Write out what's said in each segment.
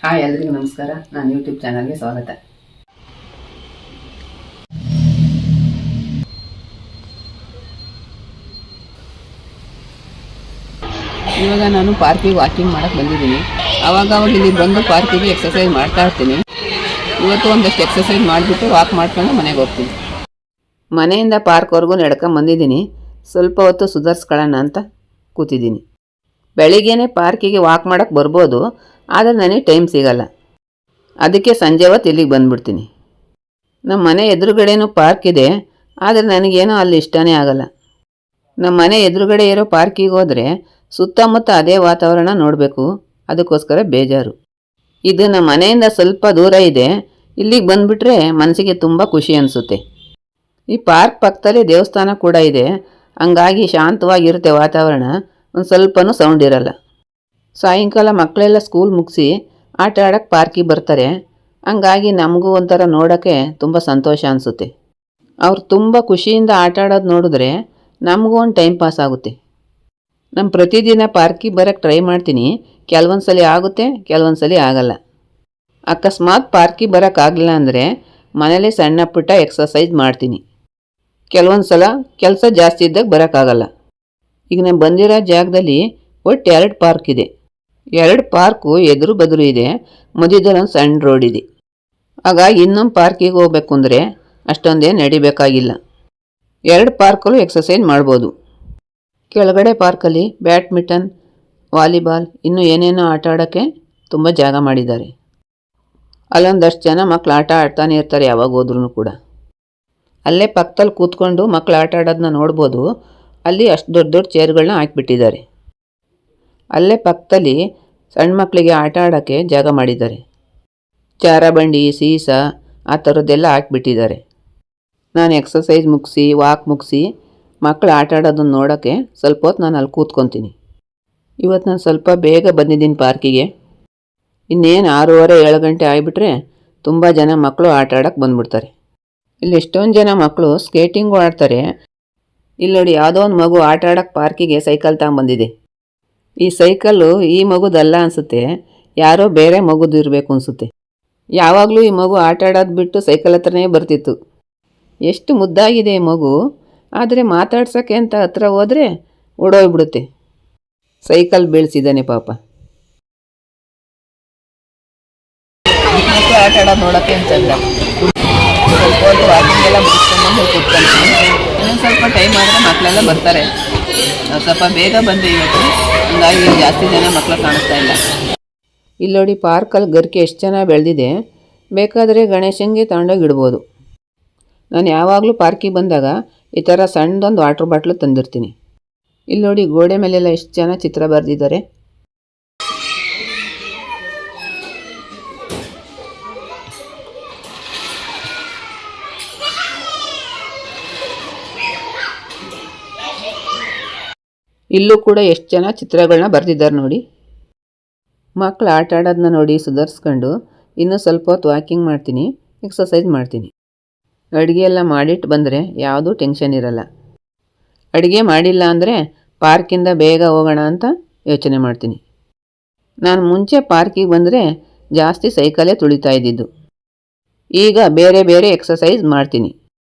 Hi ಎಲ್ರಿಗೂ ನಮಸ್ಕಾರ. ನಾನು ಯೂಟ್ಯೂಬ್ ಚಾನಲ್ಗೆ ಸ್ವಾಗತ. ಇವಾಗ ನಾನು ಪಾರ್ಕಿಗೆ ವಾಕಿಂಗ್ ಮಾಡೋಕ್ಕೆ ಬಂದಿದ್ದೀನಿ. ಆವಾಗ ಇಲ್ಲಿ ಬಂದು ಪಾರ್ಕಿಗೆ ಎಕ್ಸಸೈಸ್ ಮಾಡ್ತಾ ಇರ್ತೀನಿ. ಇವತ್ತು ಒಂದಷ್ಟು ಎಕ್ಸಸೈಸ್ ಮಾಡಿಬಿಟ್ಟು ವಾಕ್ ಮಾಡ್ಕೊಂಡು ಮನೆಗೆ ಹೋಗ್ತೀನಿ. ಮನೆಯಿಂದ ಪಾರ್ಕ್ವರೆಗೂ ನಡ್ಕೊಂಡು ಬಂದಿದ್ದೀನಿ. ಸ್ವಲ್ಪ ಹೊತ್ತು ಸುಧಾರಿಸ್ಕೊಳ್ಳೋಣ ಅಂತ ಕೂತಿದ್ದೀನಿ. ಬೆಳಿಗ್ಗೆನೇ ಪಾರ್ಕಿಗೆ ವಾಕ್ ಮಾಡೋಕ್ಕೆ ಬರ್ಬೋದು, ಆದರೆ ನನಗೆ ಟೈಮ್ ಸಿಗಲ್ಲ. ಅದಕ್ಕೆ ಸಂಜೆ ಹೊತ್ತು ಇಲ್ಲಿಗೆ ಬಂದುಬಿಡ್ತೀನಿ. ನಮ್ಮ ಮನೆ ಎದುರುಗಡೆನೂ ಪಾರ್ಕ್ ಇದೆ, ಆದರೆ ನನಗೇನೋ ಅಲ್ಲಿ ಇಷ್ಟನೇ ಆಗಲ್ಲ. ನಮ್ಮ ಮನೆ ಎದುರುಗಡೆ ಇರೋ ಪಾರ್ಕಿಗೆ ಹೋದರೆ ಸುತ್ತಮುತ್ತ ಅದೇ ವಾತಾವರಣ ನೋಡಬೇಕು, ಅದಕ್ಕೋಸ್ಕರ ಬೇಜಾರು. ಇದು ನಮ್ಮ ಮನೆಯಿಂದ ಸ್ವಲ್ಪ ದೂರ ಇದೆ. ಇಲ್ಲಿಗೆ ಬಂದುಬಿಟ್ರೆ ಮನಸ್ಸಿಗೆ ತುಂಬ ಖುಷಿ ಅನಿಸುತ್ತೆ. ಈ ಪಾರ್ಕ್ ಪಕ್ಕದಲ್ಲಿ ದೇವಸ್ಥಾನ ಕೂಡ ಇದೆ, ಹಂಗಾಗಿ ಶಾಂತವಾಗಿರುತ್ತೆ ವಾತಾವರಣ. ಒಂದು ಸ್ವಲ್ಪನೂ ಸೌಂಡ್ ಇರಲ್ಲ. ಸಾಯಂಕಾಲ ಮಕ್ಕಳೆಲ್ಲ ಸ್ಕೂಲ್ ಮುಗಿಸಿ ಆಟ ಆಡೋಕ್ಕೆ ಪಾರ್ಕಿಗೆ ಬರ್ತಾರೆ. ಹಂಗಾಗಿ ನಮಗೂ ಒಂಥರ ನೋಡೋಕ್ಕೆ ತುಂಬ ಸಂತೋಷ ಅನಿಸುತ್ತೆ. ಅವ್ರು ತುಂಬ ಖುಷಿಯಿಂದ ಆಟ ಆಡೋದು ನೋಡಿದ್ರೆ ನಮಗೂ ಒಂದು ಟೈಮ್ ಪಾಸ್ ಆಗುತ್ತೆ. ನಾನು ಪ್ರತಿದಿನ ಪಾರ್ಕಿಗೆ ಬರೋಕ್ಕೆ ಟ್ರೈ ಮಾಡ್ತೀನಿ. ಕೆಲವೊಂದು ಸಲ ಆಗುತ್ತೆ, ಕೆಲವೊಂದು ಸಲ ಆಗಲ್ಲ. ಅಕಸ್ಮಾತ್ ಪಾರ್ಕಿಗೆ ಬರೋಕ್ಕಾಗಲಿಲ್ಲ ಅಂದರೆ ಮನೇಲಿ ಸಣ್ಣ ಪುಟ್ಟ ಎಕ್ಸಸೈಸ್ ಮಾಡ್ತೀನಿ. ಕೆಲವೊಂದು ಸಲ ಕೆಲಸ ಜಾಸ್ತಿ ಇದ್ದಾಗ ಬರೋಕ್ಕಾಗಲ್ಲ. ಈಗ ನಾನು ಬಂದಿರೋ ಜಾಗದಲ್ಲಿ ಒಟ್ಟು 2 ಪಾರ್ಕ್ ಇದೆ. 2 ಪಾರ್ಕು ಎದುರು ಬದುರು ಇದೆ. ಮಧ್ಯದಲ್ಲಿ ಒಂದು ಸಣ್ಣ ರೋಡ್ ಇದೆ. ಹಾಗಾಗಿ ಇನ್ನೊಂದು ಪಾರ್ಕಿಗೆ ಹೋಗ್ಬೇಕು ಅಂದರೆ ಅಷ್ಟೊಂದೇನು ನಡಿಬೇಕಾಗಿಲ್ಲ. 2 ಪಾರ್ಕಲ್ಲೂ ಎಕ್ಸಸೈಸ್ ಮಾಡ್ಬೋದು. ಕೆಳಗಡೆ ಪಾರ್ಕಲ್ಲಿ ಬ್ಯಾಡ್ಮಿಂಟನ್, ವಾಲಿಬಾಲ್, ಇನ್ನೂ ಏನೇನೋ ಆಟ ಆಡೋಕ್ಕೆ ತುಂಬ ಜಾಗ ಮಾಡಿದ್ದಾರೆ. ಅಲ್ಲೊಂದಷ್ಟು ಜನ ಮಕ್ಕಳು ಆಟ ಆಡ್ತಾನೆ ಇರ್ತಾರೆ ಯಾವಾಗ ಹೋದ್ರೂ ಕೂಡ. ಅಲ್ಲೇ ಪಕ್ಕದಲ್ಲಿ ಕೂತ್ಕೊಂಡು ಮಕ್ಕಳು ಆಟ ಆಡೋದನ್ನ ನೋಡ್ಬೋದು. ಅಲ್ಲಿ ಅಷ್ಟು ದೊಡ್ಡ ದೊಡ್ಡ ಚೇರ್ಗಳನ್ನ ಹಾಕಿಬಿಟ್ಟಿದ್ದಾರೆ. ಅಲ್ಲೇ ಪಕ್ಕದಲ್ಲಿ ಸಣ್ಣ ಮಕ್ಕಳಿಗೆ ಆಟ ಆಡೋಕ್ಕೆ ಜಾಗ ಮಾಡಿದ್ದಾರೆ. ಜಾರಬಂಡಿ, ಸೀಸ ಆ ಥರದ್ದೆಲ್ಲ ಹಾಕಿಬಿಟ್ಟಿದ್ದಾರೆ. ನಾನು ಎಕ್ಸಸೈಸ್ ಮುಗಿಸಿ ವಾಕ್ ಮುಗಿಸಿ ಮಕ್ಕಳು ಆಟ ಆಡೋದನ್ನು ನೋಡೋಕ್ಕೆ ಸ್ವಲ್ಪ ಹೊತ್ತು ನಾನು ಅಲ್ಲಿ ಕೂತ್ಕೊತೀನಿ. ಇವತ್ತು ನಾನು ಸ್ವಲ್ಪ ಬೇಗ ಬಂದಿದ್ದೀನಿ ಪಾರ್ಕಿಗೆ. ಇನ್ನೇನು 6:30 7 ಗಂಟೆ ಆಗಿಬಿಟ್ರೆ ತುಂಬ ಜನ ಮಕ್ಕಳು ಆಟ ಆಡೋಕ್ಕೆ ಬಂದುಬಿಡ್ತಾರೆ. ಇಲ್ಲಿ ಎಷ್ಟೊಂದು ಜನ ಮಕ್ಕಳು ಸ್ಕೇಟಿಂಗು ಆಡ್ತಾರೆ. ಇಲ್ಲಿ ನೋಡಿ, ಯಾವುದೋ ಒಂದು ಮಗು ಆಟ ಆಡೋಕ್ಕೆ ಪಾರ್ಕಿಗೆ ಸೈಕಲ್ ತಗೊಂಬಂದಿದೆ. ಈ ಸೈಕಲ್ಲು ಈ ಮಗುದಲ್ಲ ಅನಿಸುತ್ತೆ, ಯಾರೋ ಬೇರೆ ಮಗುದು ಇರಬೇಕು ಅನಿಸುತ್ತೆ. ಯಾವಾಗಲೂ ಈ ಮಗು ಆಟ ಆಡೋದು ಬಿಟ್ಟು ಸೈಕಲ್ ಹತ್ರನೇ ಬರ್ತಿತ್ತು. ಎಷ್ಟು ಮುದ್ದಾಗಿದೆ ಈ ಮಗು, ಆದರೆ ಮಾತಾಡ್ಸೋಕ್ಕೆ ಅಂತ ಹತ್ರ ಹೋದರೆ ಓಡೋಗ್ಬಿಡುತ್ತೆ. ಸೈಕಲ್ ಬೀಳ್ಸಿದ್ದಾನೆ ಪಾಪ. ಮಕ್ಕಳು ಆಟ ಆಡೋದು ನೋಡೋಕ್ಕೆ ಅಂತಂದ ಸ್ವಲ್ಪ ಹೊತ್ತು ವಾಕಿಂಗ್ ಎಲ್ಲ ಮುಗಿಸ್ಕೊಂಡು ಕೂತ್ಕೊಂಡ್ತೀನಿ. ಇನ್ನೊಂದು ಸ್ವಲ್ಪ ಟೈಮ್ ಆದರೆ ಮಕ್ಕಳೆಲ್ಲ ಬರ್ತಾರೆ. ನಾವು ಸ್ವಲ್ಪ ಬೇಗ ಬಂದೆ ಇವತ್ತು, ಹಂಗಾಗಿ ಜಾಸ್ತಿ ಜನ ಮಕ್ಕಳು ಕಾಣಿಸ್ತಾ ಇಲ್ಲ. ಇಲ್ಲಿ ನೋಡಿ, ಪಾರ್ಕಲ್ಲಿ ಗರಿಕೆ ಎಷ್ಟು ಚೆನ್ನಾಗಿ ಬೆಳೆದಿದೆ. ಬೇಕಾದರೆ ಗಣೇಶನಿಗೆ ತಗೊಂಡೋಗಿ ಇಡ್ಬೋದು. ನಾನು ಯಾವಾಗಲೂ ಪಾರ್ಕಿಗೆ ಬಂದಾಗ ಈ ಥರ ಸಣ್ಣದೊಂದು ವಾಟ್ರ್ ಬಾಟ್ಲು ತಂದಿರ್ತೀನಿ. ಇಲ್ಲಿ ನೋಡಿ, ಗೋಡೆ ಮೇಲೆಲ್ಲ ಎಷ್ಟು ಚೆನ್ನಾಗಿ ಚಿತ್ರ ಬರೆದಿದ್ದಾರೆ. ಇಲ್ಲೂ ಕೂಡ ಎಷ್ಟು ಜನ ಚಿತ್ರಗಳನ್ನ ಬರೆದಿದ್ದಾರೆ ನೋಡಿ. ಮಕ್ಕಳು ಆಟ ಆಡೋದನ್ನ ನೋಡಿ ಸುಧಾರಿಸ್ಕೊಂಡು ಇನ್ನೂ ಸ್ವಲ್ಪ ಹೊತ್ತು ವಾಕಿಂಗ್ ಮಾಡ್ತೀನಿ, ಎಕ್ಸಸೈಸ್ ಮಾಡ್ತೀನಿ. ಅಡುಗೆ ಎಲ್ಲ ಮಾಡಿಟ್ಟು ಬಂದರೆ ಯಾವುದೂ ಟೆನ್ಷನ್ ಇರಲ್ಲ. ಅಡುಗೆ ಮಾಡಿಲ್ಲ ಅಂದರೆ ಪಾರ್ಕಿಂದ ಬೇಗ ಹೋಗೋಣ ಅಂತ ಯೋಚನೆ ಮಾಡ್ತೀನಿ. ನಾನು ಮುಂಚೆ ಪಾರ್ಕಿಗೆ ಬಂದರೆ ಜಾಸ್ತಿ ಸೈಕಲೇ ತುಳಿತಾ ಇದ್ದಿದ್ದು. ಈಗ ಬೇರೆ ಬೇರೆ ಎಕ್ಸಸೈಸ್ ಮಾಡ್ತೀನಿ.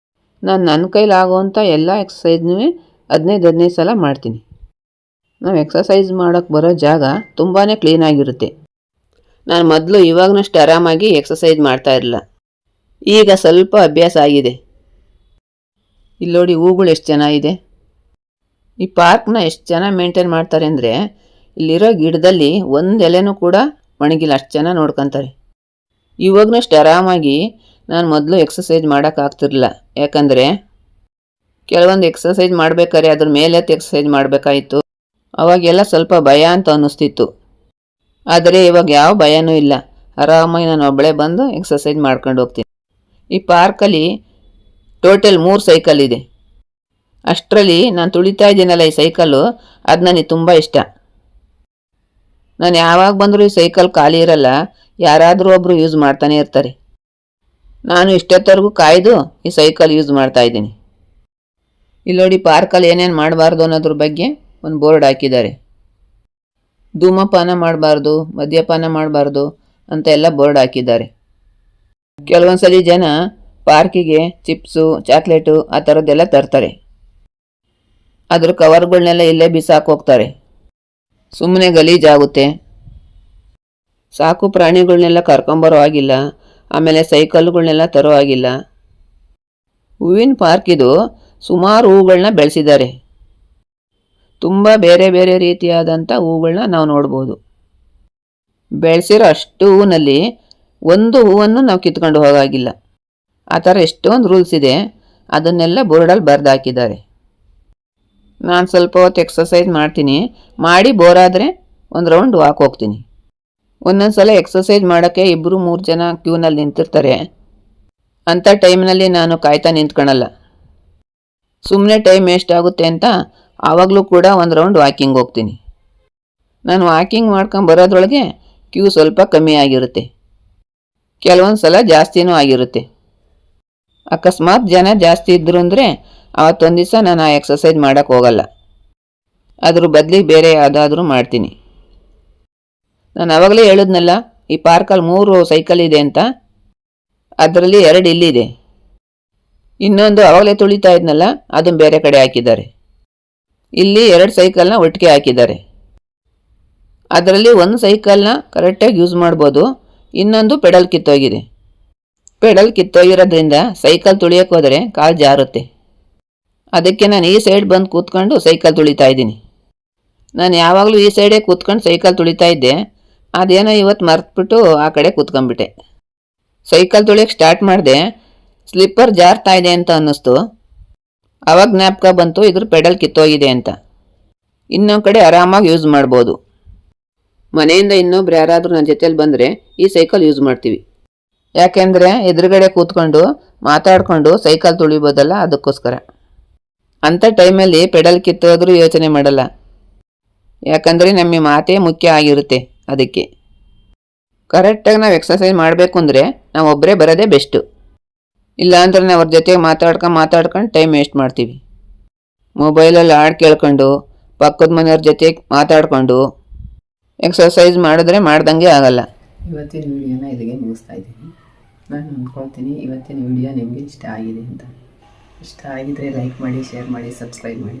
ನಾನು ನನ್ನ ಕೈಲಾಗುವಂಥ ಎಲ್ಲ ಎಕ್ಸಸೈಸ್ನೂ 15 ಸಲ ಮಾಡ್ತೀನಿ. ನಾವು ಎಕ್ಸಸೈಸ್ ಮಾಡೋಕ್ಕೆ ಬರೋ ಜಾಗ ತುಂಬಾ ಕ್ಲೀನಾಗಿರುತ್ತೆ. ನಾನು ಮೊದಲು ಇವಾಗನಷ್ಟು ಆರಾಮಾಗಿ ಎಕ್ಸಸೈಸ್ ಮಾಡ್ತಾ ಇರಲಿಲ್ಲ. ಈಗ ಸ್ವಲ್ಪ ಅಭ್ಯಾಸ ಆಗಿದೆ. ಇಲ್ಲಿ ನೋಡಿ, ಹೂಗಳು ಎಷ್ಟು ಚೆನ್ನಾಗಿದೆ. ಈ ಪಾರ್ಕ್ನ ಎಷ್ಟು ಚೆನ್ನಾಗಿ ಮೇಂಟೈನ್ ಮಾಡ್ತಾರೆ ಅಂದರೆ ಇಲ್ಲಿರೋ ಗಿಡದಲ್ಲಿ ಒಂದು ಎಲೆನೂ ಕೂಡ ಒಣಗಿಲ್ಲ, ಅಷ್ಟು ಚೆನ್ನಾಗಿ ನೋಡ್ಕೊತಾರೆ. ಇವಾಗನಷ್ಟು ಆರಾಮಾಗಿ ನಾನು ಮೊದಲು ಎಕ್ಸಸೈಸ್ ಮಾಡೋಕ್ಕಾಗ್ತಿರ್ಲಿಲ್ಲ. ಯಾಕಂದರೆ ಕೆಲವೊಂದು ಎಕ್ಸಸೈಸ್ ಮಾಡಬೇಕಾದ್ರೆ ಅದ್ರ ಮೇಲೆ ಎಕ್ಸಸೈಸ್ ಮಾಡಬೇಕಾಯಿತು. ಅವಾಗೆಲ್ಲ ಸ್ವಲ್ಪ ಭಯ ಅಂತ ಅನ್ನಿಸ್ತಿತ್ತು. ಆದರೆ ಇವಾಗ ಯಾವ ಭಯನೂ ಇಲ್ಲ. ಆರಾಮಾಗಿ ನಾನು ಒಬ್ಬಳೇ ಬಂದು ಎಕ್ಸಸೈಸ್ ಮಾಡ್ಕೊಂಡು ಹೋಗ್ತೀನಿ. ಈ ಪಾರ್ಕಲ್ಲಿ ಟೋಟಲ್ 3 ಸೈಕಲ್ ಇದೆ. ಅಷ್ಟರಲ್ಲಿ ನಾನು ತುಳಿತಾ ಇದ್ದೀನಲ್ಲ ಈ ಸೈಕಲ್ಲು, ಅದು ನನಗೆ ತುಂಬ ಇಷ್ಟ. ನಾನು ಯಾವಾಗ ಬಂದರೂ ಈ ಸೈಕಲ್ ಖಾಲಿ ಇರಲ್ಲ, ಯಾರಾದರೂ ಒಬ್ಬರು ಯೂಸ್ ಮಾಡ್ತಾನೆ ಇರ್ತಾರೆ. ನಾನು ಇಷ್ಟೊತ್ತವರೆಗೂ ಕಾಯ್ದು ಈ ಸೈಕಲ್ ಯೂಸ್ ಮಾಡ್ತಾಯಿದ್ದೀನಿ. ಇಲ್ಲಿ ನೋಡಿ, ಪಾರ್ಕಲ್ಲಿ ಏನೇನು ಮಾಡಬಾರ್ದು ಅನ್ನೋದ್ರ ಬಗ್ಗೆ ಒಂದು ಬೋರ್ಡ್ ಹಾಕಿದ್ದಾರೆ. ಧೂಮಪಾನ ಮಾಡಬಾರ್ದು, ಮದ್ಯಪಾನ ಮಾಡಬಾರ್ದು ಅಂತ ಎಲ್ಲ ಬೋರ್ಡ್ ಹಾಕಿದ್ದಾರೆ. ಕೆಲವೊಂದ್ಸಲಿ ಜನ ಪಾರ್ಕಿಗೆ ಚಿಪ್ಸು ಚಾಕ್ಲೇಟು ಆ ಥರದ್ದೆಲ್ಲ ತರ್ತಾರೆ. ಅದ್ರ ಕವರ್ಗಳನ್ನೆಲ್ಲ ಇಲ್ಲೇ ಬಿಸಾಕೋಗ್ತಾರೆ. ಸುಮ್ಮನೆ ಗಲೀಜಾಗುತ್ತೆ. ಸಾಕು ಪ್ರಾಣಿಗಳನ್ನೆಲ್ಲ ಕರ್ಕೊಂಬರೋ ಆಗಿಲ್ಲ, ಆಮೇಲೆ ಸೈಕಲ್ಗಳನ್ನೆಲ್ಲ ತರೋ ಆಗಿಲ್ಲ. ಹೂವಿನ ಪಾರ್ಕ್ ಇದು. ಸುಮಾರು ಹೂಗಳನ್ನ ಬೆಳೆಸಿದ್ದಾರೆ. ತುಂಬ ಬೇರೆ ಬೇರೆ ರೀತಿಯಾದಂಥ ಹೂಗಳನ್ನ ನಾವು ನೋಡ್ಬೋದು. ಬೆಳೆಸಿರೋ ಅಷ್ಟು ಹೂವಿನಲ್ಲಿ ಒಂದು ಹೂವನ್ನು ನಾವು ಕಿತ್ಕೊಂಡು ಹೋಗಾಗಿಲ್ಲ. ಆ ಥರ ಎಷ್ಟೊಂದು ರೂಲ್ಸ್ ಇದೆ. ಅದನ್ನೆಲ್ಲ ಬೋರ್ಡಲ್ಲಿ ಬರೆದು ಹಾಕಿದ್ದಾರೆ. ನಾನು ಸ್ವಲ್ಪ ಹೊತ್ತು ಎಕ್ಸಸೈಸ್ ಮಾಡ್ತೀನಿ. ಮಾಡಿ ಬೋರಾದರೆ ಒಂದು ರೌಂಡ್ ವಾಕ್ ಹೋಗ್ತೀನಿ. ಒಂದೊಂದು ಸಲ ಎಕ್ಸಸೈಸ್ ಮಾಡೋಕ್ಕೆ 2-3 ಜನ ಕ್ಯೂನಲ್ಲಿ ನಿಂತಿರ್ತಾರೆ. ಅಂಥ ಟೈಮ್ನಲ್ಲಿ ನಾನು ಕಾಯ್ತಾ ನಿಂತ್ಕೊಳಲ್ಲ. ಸುಮ್ಮನೆ ಟೈಮ್ ವೇಸ್ಟ್ ಆಗುತ್ತೆ ಅಂತ ಆವಾಗಲೂ ಕೂಡ ಒಂದು ರೌಂಡ್ ವಾಕಿಂಗ್ ಹೋಗ್ತೀನಿ. ನಾನು ವಾಕಿಂಗ್ ಮಾಡ್ಕೊಂಡು ಬರೋದ್ರೊಳಗೆ ಕ್ಯೂ ಸ್ವಲ್ಪ ಕಮ್ಮಿ ಆಗಿರುತ್ತೆ. ಕೆಲವೊಂದು ಸಲ ಜಾಸ್ತಿನೂ ಆಗಿರುತ್ತೆ. ಅಕಸ್ಮಾತ್ ಜನ ಜಾಸ್ತಿ ಇದ್ದರು ಅಂದರೆ ಅವತ್ತೊಂದು ದಿವಸ ನಾನು ಆ ಎಕ್ಸಸೈಸ್ ಮಾಡೋಕ್ಕೆ ಹೋಗಲ್ಲ. ಅದ್ರ ಬದಲಿಗೆ ಬೇರೆ ಯಾವುದಾದ್ರೂ ಮಾಡ್ತೀನಿ. ನಾನು ಆವಾಗಲೇ ಹೇಳಿದ್ನಲ್ಲ, ಈ ಪಾರ್ಕಲ್ಲಿ 3 ಸೈಕಲ್ ಇದೆ ಅಂತ. ಅದರಲ್ಲಿ 2 ಇಲ್ಲಿದೆ. ಇನ್ನೊಂದು ಆವಾಗಲೇ ತುಳಿತಾ ಇದ್ನಲ್ಲ, ಅದನ್ನು ಬೇರೆ ಕಡೆ ಹಾಕಿದ್ದಾರೆ. ಇಲ್ಲಿ 2 ಸೈಕಲ್ನ ಒಟ್ಟಿಗೆ ಹಾಕಿದ್ದಾರೆ. ಅದರಲ್ಲಿ ಒಂದು ಸೈಕಲ್ನ ಕರೆಕ್ಟಾಗಿ ಯೂಸ್ ಮಾಡ್ಬೋದು. ಇನ್ನೊಂದು ಪೆಡಲ್ ಕಿತ್ತೋಗಿದೆ. ಪೆಡಲ್ ಕಿತ್ತೋಗಿರೋದ್ರಿಂದ ಸೈಕಲ್ ತುಳಿಯೋಕೆ ಹೋದರೆ ಕಾಲು ಜಾರುತ್ತೆ. ಅದಕ್ಕೆ ನಾನು ಈ ಸೈಡ್ ಬಂದು ಕೂತ್ಕೊಂಡು ಸೈಕಲ್ ತುಳಿತಾ ಇದ್ದೀನಿ. ನಾನು ಯಾವಾಗಲೂ ಈ ಸೈಡೇ ಕೂತ್ಕೊಂಡು ಸೈಕಲ್ ತುಳಿತಾ ಇದ್ದೆ. ಅದೇನೋ ಇವತ್ತು ಮರೆತುಬಿಟ್ಟು ಆ ಕಡೆ ಕೂತ್ಕೊಂಡ್ಬಿಟ್ಟೆ. ಸೈಕಲ್ ತುಳಿಯೋಕ್ಕೆ ಸ್ಟಾರ್ಟ್ ಮಾಡಿದೆ. ಸ್ಲಿಪ್ಪರ್ ಜಾರ್ತಾ ಇದೆ ಅಂತ ಅನ್ನಿಸ್ತು. ಆವಾಗ ಜ್ಞಾಪಕ ಬಂತು ಇದ್ರ ಪೆಡಲ್ ಕಿತ್ತೋಗಿದೆ ಅಂತ. ಇನ್ನೊಂದು ಕಡೆ ಆರಾಮಾಗಿ ಯೂಸ್ ಮಾಡ್ಬೋದು. ಮನೆಯಿಂದ ಇನ್ನೊಬ್ರು ಯಾರಾದರೂ ನನ್ನ ಜೊತೆಲಿ ಬಂದರೆ ಈ ಸೈಕಲ್ ಯೂಸ್ ಮಾಡ್ತೀವಿ. ಯಾಕೆಂದರೆ ಎದುರುಗಡೆ ಕೂತ್ಕೊಂಡು ಮಾತಾಡಿಕೊಂಡು ಸೈಕಲ್ ತುಳಿಬೋದಲ್ಲ, ಅದಕ್ಕೋಸ್ಕರ. ಅಂಥ ಟೈಮಲ್ಲಿ ಪೆಡಲ್ ಕಿತ್ತೋದ್ರೂ ಯೋಚನೆ ಮಾಡಲ್ಲ. ಯಾಕಂದರೆ ನಮಗೆ ಮಾತೇ ಮುಖ್ಯ ಆಗಿರುತ್ತೆ. ಅದಕ್ಕೆ ಕರೆಕ್ಟಾಗಿ ನಾವು ಎಕ್ಸಸೈಸ್ ಮಾಡಬೇಕು ಅಂದರೆ ನಾವು ಒಬ್ಬರೇ ಬರೋದೇ ಬೆಸ್ಟು. ಇಲ್ಲಾಂದ್ರೆ ನಾವು ಅವ್ರ ಜೊತೆಗೆ ಮಾತಾಡ್ಕೊಂಡು ಟೈಮ್ ವೇಸ್ಟ್ ಮಾಡ್ತೀವಿ. ಮೊಬೈಲಲ್ಲಿ ಹಾಡು ಕೇಳ್ಕೊಂಡು ಪಕ್ಕದ ಮನೆಯವ್ರ ಜೊತೆಗೆ ಮಾತಾಡಿಕೊಂಡು ಎಕ್ಸಸೈಸ್ ಮಾಡಿದ್ರೆ ಮಾಡ್ದಂಗೆ ಆಗಲ್ಲ. ಇವತ್ತಿನ ವಿಡಿಯೋನ ಇಲ್ಲಿಗೆ ಮುಗಿಸ್ತಾ ಇದ್ದೀನಿ. ನಾನು ಅಂದ್ಕೊಳ್ತೀನಿ ಇವತ್ತಿನ ವಿಡಿಯೋ ನಿಮಗೆ ಇಷ್ಟ ಆಗಿದೆ ಅಂತ. ಇಷ್ಟ ಆಗಿದರೆ ಲೈಕ್ ಮಾಡಿ, ಶೇರ್ ಮಾಡಿ, ಸಬ್ಸ್ಕ್ರೈಬ್ ಮಾಡಿ.